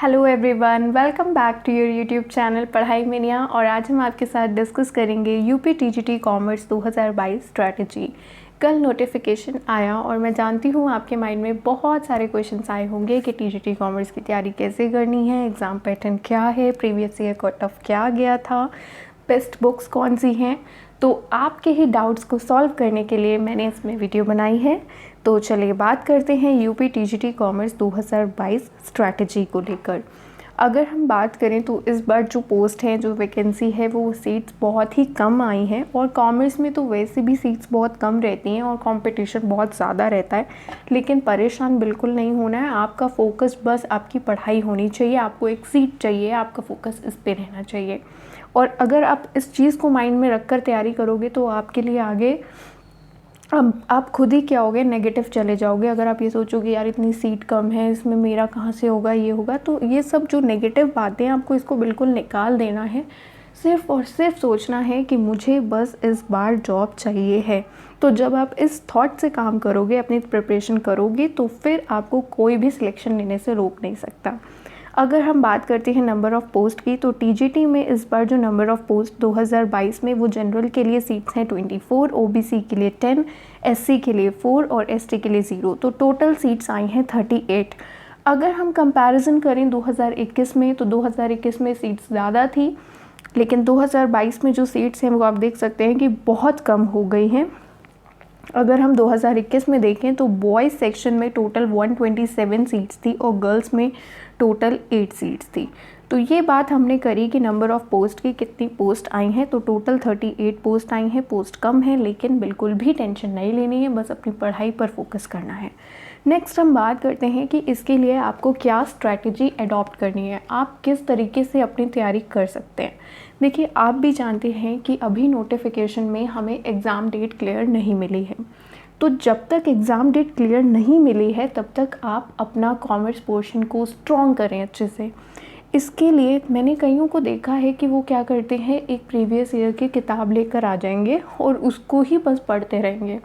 Hello everyone, welcome back to your YouTube channel Padhai mania. और आज हम आपके साथ डिस्कस करेंगे यूपी टीजीटी कॉमर्स 2022 स्ट्रैटेजी। कल नोटिफिकेशन आया और मैं जानती हूँ आपके माइंड में बहुत सारे क्वेश्चंस आए होंगे कि टीजीटी कॉमर्स की तैयारी कैसे करनी है, एग्ज़ाम पैटर्न क्या है, प्रीवियस ईयर कट ऑफ क्या गया था, बेस्ट बुक्स कौन सी हैं। तो आपके ही डाउट्स को सॉल्व करने के लिए मैंने इसमें वीडियो बनाई है। तो चलिए बात करते हैं यूपी टीजीटी कॉमर्स 2022 स्ट्रैटेजी को लेकर। अगर हम बात करें तो इस बार जो पोस्ट है, जो वैकेंसी है, वो सीट्स बहुत ही कम आई हैं। और कॉमर्स में तो वैसे भी सीट्स बहुत कम रहती हैं और कंपटीशन बहुत ज़्यादा रहता है। लेकिन परेशान बिल्कुल नहीं होना है, आपका फोकस बस आपकी पढ़ाई होनी चाहिए। आपको एक सीट चाहिए, आपका फोकस इस पे रहना चाहिए। और अगर आप इस चीज़ को माइंड में रखकर तैयारी करोगे तो आपके लिए आगे आप खुद ही क्या होगे, नेगेटिव चले जाओगे। अगर आप ये सोचोगे यार इतनी सीट कम है, इसमें मेरा कहाँ से होगा, ये होगा, तो ये सब जो नेगेटिव बातें हैं आपको इसको बिल्कुल निकाल देना है। सिर्फ और सिर्फ सोचना है कि मुझे बस इस बार जॉब चाहिए है। तो जब आप इस थॉट से काम करोगे, अपनी प्रिपरेशन करोगे, तो फिर आपको कोई भी सिलेक्शन लेने से रोक नहीं सकता। अगर हम बात करते हैं नंबर ऑफ़ पोस्ट की, तो टीजीटी में इस बार जो नंबर ऑफ़ पोस्ट 2022 में वो जनरल के लिए सीट्स हैं 24, ओबीसी के लिए 10, एससी के लिए 4 और एसटी के लिए 0। तो टोटल सीट्स आई हैं 38। अगर हम कंपैरिजन करें 2021 में, तो 2021 में सीट्स ज़्यादा थी, लेकिन 2022 में जो सीट्स हैं वो आप देख सकते हैं कि बहुत कम हो गई हैं। अगर हम 2021 में देखें तो बॉयज़ सेक्शन में टोटल 127 सीट्स थी और गर्ल्स में टोटल 8 सीट्स थी। तो ये बात हमने करी कि नंबर ऑफ़ पोस्ट की कितनी पोस्ट आई हैं, तो टोटल 38 पोस्ट आई हैं। पोस्ट कम है लेकिन बिल्कुल भी टेंशन नहीं लेनी है, बस अपनी पढ़ाई पर फोकस करना है। नेक्स्ट हम बात करते हैं कि इसके लिए आपको क्या स्ट्रैटेजी अडॉप्ट करनी है, आप किस तरीके से अपनी तैयारी कर सकते हैं। देखिए, आप भी जानते हैं कि अभी नोटिफिकेशन में हमें एग्ज़ाम डेट क्लियर नहीं मिली है। तो जब तक एग्ज़ाम डेट क्लियर नहीं मिली है तब तक आप अपना कॉमर्स पोर्शन को स्ट्रॉन्ग करें अच्छे से। इसके लिए मैंने कईयों को देखा है कि वो क्या करते हैं, एक प्रीवियस ईयर की किताब लेकर आ जाएंगे और उसको ही बस पढ़ते रहेंगे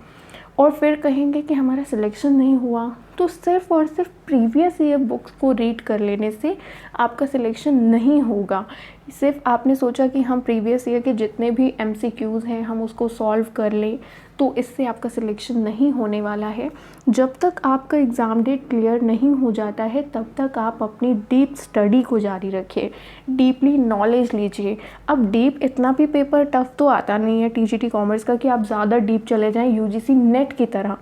और फिर कहेंगे कि हमारा सिलेक्शन नहीं हुआ। तो सिर्फ़ और सिर्फ प्रीवियस ईयर बुक्स को रीड कर लेने से आपका सिलेक्शन नहीं होगा। सिर्फ आपने सोचा कि हम प्रीवियस ईयर के जितने भी एमसीक्यूज़ हैं हम उसको सॉल्व कर लें, तो इससे आपका सिलेक्शन नहीं होने वाला है। जब तक आपका एग्ज़ाम डेट क्लियर नहीं हो जाता है तब तक आप अपनी डीप स्टडी को जारी रखिए, डीपली नॉलेज लीजिए। अब डीप इतना भी पेपर टफ तो आता नहीं है टीजीटी कॉमर्स का कि आप ज़्यादा डीप चले जाएं यूजीसी नेट की तरह।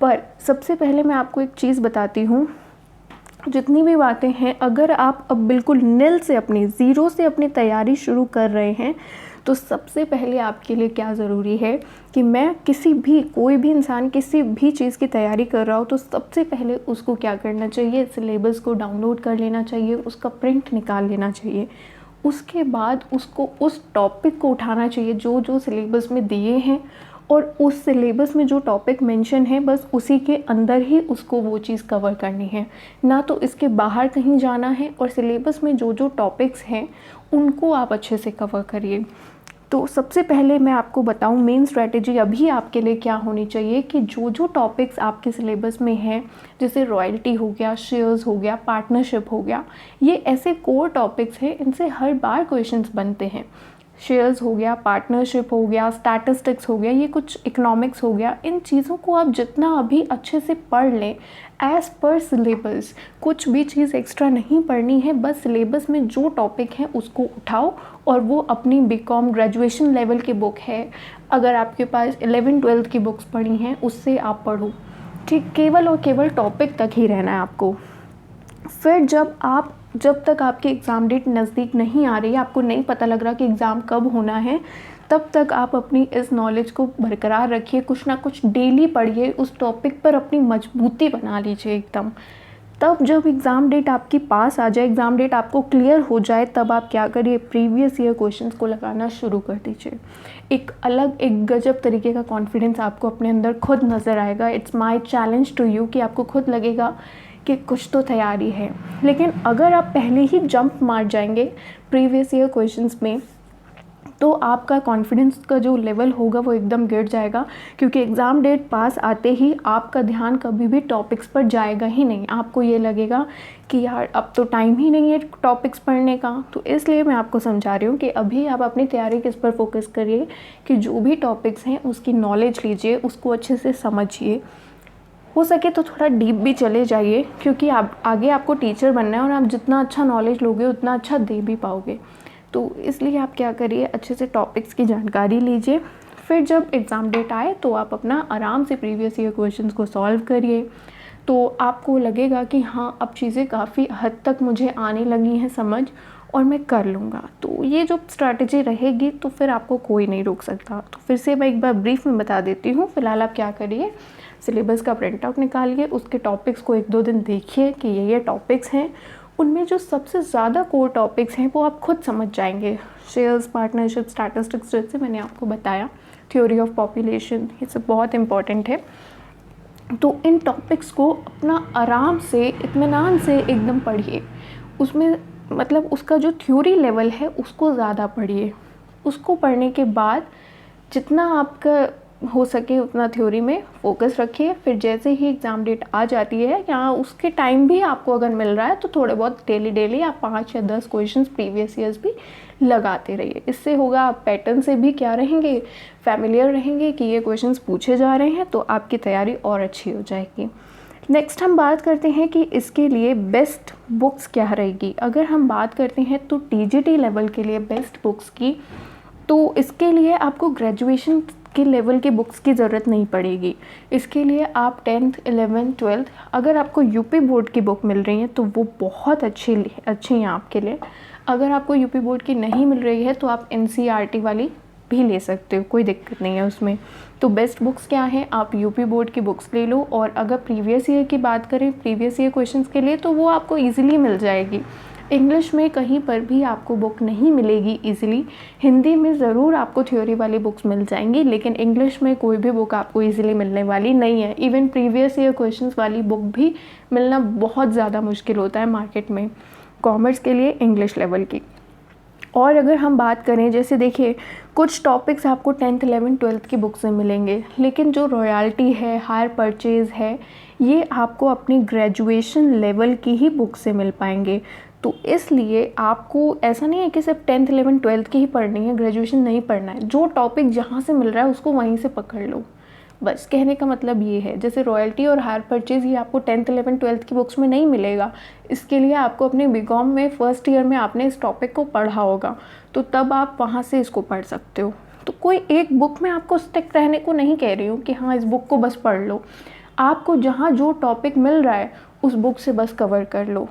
पर सबसे पहले मैं आपको एक चीज़ बताती हूँ, जितनी भी बातें हैं, अगर आप अब बिल्कुल नील से, अपनी ज़ीरो से अपनी तैयारी शुरू कर रहे हैं, तो सबसे पहले आपके लिए क्या ज़रूरी है कि मैं कोई भी इंसान किसी भी चीज़ की तैयारी कर रहा हो तो सबसे पहले उसको क्या करना चाहिए, सिलेबस को डाउनलोड कर लेना चाहिए, उसका प्रिंट निकाल लेना चाहिए। उसके बाद उसको उस टॉपिक को उठाना चाहिए जो जो सिलेबस में दिए हैं, और उस सिलेबस में जो टॉपिक मेंशन है बस उसी के अंदर ही उसको वो चीज़ कवर करनी है, ना तो इसके बाहर कहीं जाना है। और सिलेबस में जो जो टॉपिक्स हैं उनको आप अच्छे से कवर करिए। तो सबसे पहले मैं आपको बताऊं मेन स्ट्रैटेजी अभी आपके लिए क्या होनी चाहिए कि जो जो टॉपिक्स आपके सिलेबस में हैं, जैसे रॉयल्टी हो गया, शेयर्स हो गया, पार्टनरशिप हो गया, ये ऐसे कोर टॉपिक्स हैं, इनसे हर बार क्वेश्चंस बनते हैं। शेयर्स हो गया, पार्टनरशिप हो गया, स्टैटिस्टिक्स हो गया, ये कुछ इकोनॉमिक्स हो गया। इन चीज़ों को आप जितना अभी अच्छे से पढ़ लें एज़ पर सिलेबस, कुछ भी चीज़ एक्स्ट्रा नहीं पढ़नी है, बस सिलेबस में जो टॉपिक है उसको उठाओ और वो अपनी बीकॉम ग्रेजुएशन लेवल की बुक है, अगर आपके पास 11-12 की बुक्स पढ़ी हैं उससे आप पढ़ो। ठीक, केवल और केवल टॉपिक तक ही रहना है आपको। फिर जब तक आपकी एग्ज़ाम डेट नज़दीक नहीं आ रही है, आपको नहीं पता लग रहा कि एग्ज़ाम कब होना है, तब तक आप अपनी इस नॉलेज को बरकरार रखिए, कुछ ना कुछ डेली पढ़िए, उस टॉपिक पर अपनी मजबूती बना लीजिए एकदम। तब जब एग्ज़ाम डेट आपकी पास आ जाए, एग्ज़ाम डेट आपको क्लियर हो जाए, तब आप क्या करिए, प्रीवियस ईयर क्वेश्चंस को लगाना शुरू कर दीजिए। एक गजब तरीके का कॉन्फिडेंस आपको अपने अंदर खुद नज़र आएगा। It's my challenge to you कि आपको खुद लगेगा कि कुछ तो तैयारी है। लेकिन अगर आप पहले ही जंप मार जाएंगे प्रीवियस ईयर क्वेश्चंस में, तो आपका कॉन्फिडेंस का जो लेवल होगा वो एकदम गिर जाएगा, क्योंकि एग्ज़ाम डेट पास आते ही आपका ध्यान कभी भी टॉपिक्स पर जाएगा ही नहीं। आपको ये लगेगा कि यार अब तो टाइम ही नहीं है टॉपिक्स पढ़ने का। तो इसलिए मैं आपको समझा रही हूँ कि अभी आप अपनी तैयारी किस पर फोकस करिए कि जो भी टॉपिक्स हैं उसकी नॉलेज लीजिए, उसको अच्छे से समझिए, हो सके तो थोड़ा डीप भी चले जाइए, क्योंकि आप आगे आपको टीचर बनना है और आप जितना अच्छा नॉलेज लोगे उतना अच्छा दे भी पाओगे। तो इसलिए आप क्या करिए, अच्छे से टॉपिक्स की जानकारी लीजिए, फिर जब एग्ज़ाम डेट आए तो आप अपना आराम से प्रीवियस ईयर क्वेश्चंस को सॉल्व करिए। तो आपको लगेगा कि हाँ, अब चीज़ें काफ़ी हद तक मुझे आने लगी हैं समझ और मैं कर लूँगा। तो ये जो स्ट्रैटेजी रहेगी तो फिर आपको कोई नहीं रोक सकता। तो फिर से मैं एक बार ब्रीफ में बता देती हूँ। फ़िलहाल आप क्या करिए, सिलेबस का प्रिंट आउट निकालिए, उसके टॉपिक्स को 1-2 दिन देखिए कि ये टॉपिक्स हैं, उनमें जो सबसे ज़्यादा कोर टॉपिक्स हैं वो आप खुद समझ जाएंगे। शेयर्स, पार्टनरशिप, स्टैटिस्टिक्स, जैसे मैंने आपको बताया, थ्योरी ऑफ पॉपुलेशन, ये सब बहुत इंपॉर्टेंट है। तो इन टॉपिक्स को अपना आराम से, इत्मीनान से एकदम पढ़िए। उसमें मतलब उसका जो थ्योरी लेवल है उसको ज़्यादा पढ़िए। उसको पढ़ने के बाद जितना आपका हो सके उतना थ्योरी में फ़ोकस रखिए। फिर जैसे ही एग्ज़ाम डेट आ जाती है या उसके टाइम भी आपको अगर मिल रहा है तो थोड़े बहुत डेली आप 5 या 10 क्वेश्चंस प्रीवियस ईयर्स भी लगाते रहिए। इससे होगा आप पैटर्न से भी क्या रहेंगे, फैमिलियर रहेंगे कि ये क्वेश्चंस पूछे जा रहे हैं, तो आपकी तैयारी और अच्छी हो जाएगी। नेक्स्ट हम बात करते हैं कि इसके लिए बेस्ट बुक्स क्या रहेगी। अगर हम बात करते हैं तो टीजीटी लेवल के लिए बेस्ट बुक्स की, तो इसके लिए आपको ग्रेजुएशन के लेवल की बुक्स की ज़रूरत नहीं पड़ेगी। इसके लिए आप 10th 11th 12th अगर आपको यूपी बोर्ड की बुक मिल रही है तो वो बहुत अच्छी हैं आपके लिए। अगर आपको यूपी बोर्ड की नहीं मिल रही है तो आप एनसीईआरटी वाली भी ले सकते हो, कोई दिक्कत नहीं है उसमें। तो बेस्ट बुक्स क्या हैं, आप यूपी बोर्ड की बुक्स ले लो। और अगर प्रीवियस ईयर की बात करें, प्रीवियस ईयर क्वेश्चंस के लिए, तो वो आपको ईजिली मिल जाएगी। इंग्लिश में कहीं पर भी आपको बुक नहीं मिलेगी ईज़िली। हिंदी में ज़रूर आपको थ्योरी वाली बुक्स मिल जाएंगी, लेकिन इंग्लिश में कोई भी बुक आपको ईज़िली मिलने वाली नहीं है। इवन प्रीवियस ईयर क्वेश्चंस वाली बुक भी मिलना बहुत ज़्यादा मुश्किल होता है मार्केट में, कॉमर्स के लिए इंग्लिश लेवल की। और अगर हम बात करें, जैसे देखिए कुछ टॉपिक्स आपको 10th 11th 12th की बुक से मिलेंगे, लेकिन जो रॉयल्टी है, हायर परचेज़ है, ये आपको अपनी ग्रेजुएशन लेवल की ही बुक से मिल पाएंगे। तो इसलिए आपको ऐसा नहीं है कि सिर्फ 10th 11th 12th की ही पढ़नी है, ग्रेजुएशन नहीं पढ़ना है। जो टॉपिक जहाँ से मिल रहा है उसको वहीं से पकड़ लो, बस कहने का मतलब ये है। जैसे रॉयल्टी और हायर परचेज़ ये आपको 10th 11th 12th की बुक्स में नहीं मिलेगा। इसके लिए आपको अपने बीकॉम में फर्स्ट ईयर में आपने इस टॉपिक को पढ़ा होगा, तो तब आप वहाँ से इसको पढ़ सकते हो। तो कोई एक बुक में आपको स्टिक रहने को नहीं कह रही हूँ कि हाँ इस बुक को बस पढ़ लो। आपको जहाँ जो टॉपिक मिल रहा है उस बुक से बस कवर कर लो।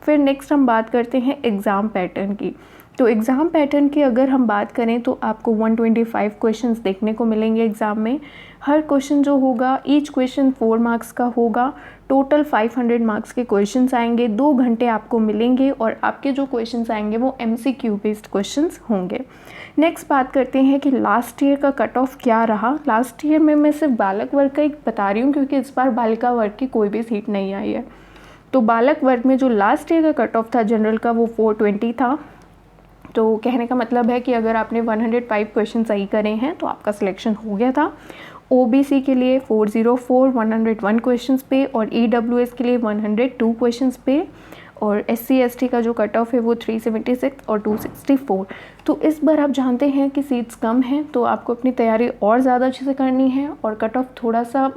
फिर नेक्स्ट हम बात करते हैं एग्ज़ाम पैटर्न की। तो एग्ज़ाम पैटर्न की अगर हम बात करें तो आपको 125 क्वेश्चंस देखने को मिलेंगे एग्ज़ाम में। हर क्वेश्चन जो होगा, ईच क्वेश्चन 4 मार्क्स का होगा। टोटल 500 मार्क्स के क्वेश्चंस आएंगे। 2 घंटे आपको मिलेंगे और आपके जो क्वेश्चंस आएंगे वो MCQ बेस्ड क्वेश्चंस होंगे। नेक्स्ट बात करते हैं कि लास्ट ईयर का कट ऑफ क्या रहा। लास्ट ईयर में मैं सिर्फ बालक वर्ग का एक बता रही हूँ, क्योंकि इस बार बालिका वर्ग की कोई भी सीट नहीं आई है। तो बालक वर्ग में जो लास्ट ईयर का कट ऑफ था जनरल का, वो 420 था। तो कहने का मतलब है कि अगर आपने 105 क्वेश्चन सही करे हैं तो आपका सिलेक्शन हो गया था। OBC के लिए 404 101 क्वेश्चंस पे, और EWS के लिए 102 क्वेश्चंस पे, और SC ST का जो कट ऑफ है वो 376 और 264। तो इस बार आप जानते हैं कि सीट्स कम हैं, तो आपको अपनी तैयारी और ज़्यादा अच्छे से करनी है। और कट ऑफ थोड़ा सा,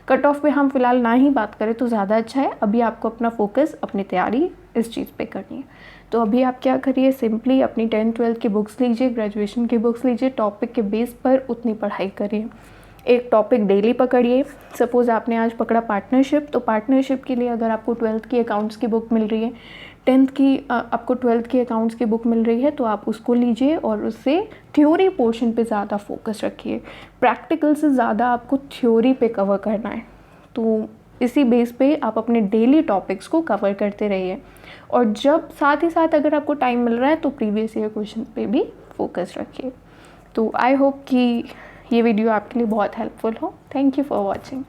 कट ऑफ पे हम फिलहाल ना ही बात करें तो ज़्यादा अच्छा है। अभी आपको अपना फोकस, अपनी तैयारी इस चीज़ पे करनी है। तो अभी आप क्या करिए, सिंपली अपनी 10th 12th की बुक्स लीजिए, ग्रेजुएशन की बुक्स लीजिए, टॉपिक के बेस पर उतनी पढ़ाई करिए। एक टॉपिक डेली पकड़िए। सपोज़ आपने आज पकड़ा पार्टनरशिप, तो पार्टनरशिप के लिए अगर आपको 12th की अकाउंट्स की बुक मिल रही है, 10th की आपको 12th की अकाउंट्स की बुक मिल रही है, तो आप उसको लीजिए और उससे थ्योरी पोर्शन पे ज़्यादा फोकस रखिए। प्रैक्टिकल से ज़्यादा आपको थ्योरी पे कवर करना है। तो इसी बेस पे आप अपने डेली टॉपिक्स को कवर करते रहिए। और जब साथ ही साथ अगर आपको टाइम मिल रहा है तो प्रीवियस ईयर क्वेश्चन पे भी फोकस रखिए। तो आई होप कि ये वीडियो आपके लिए बहुत हेल्पफुल हो। Thank you for watching.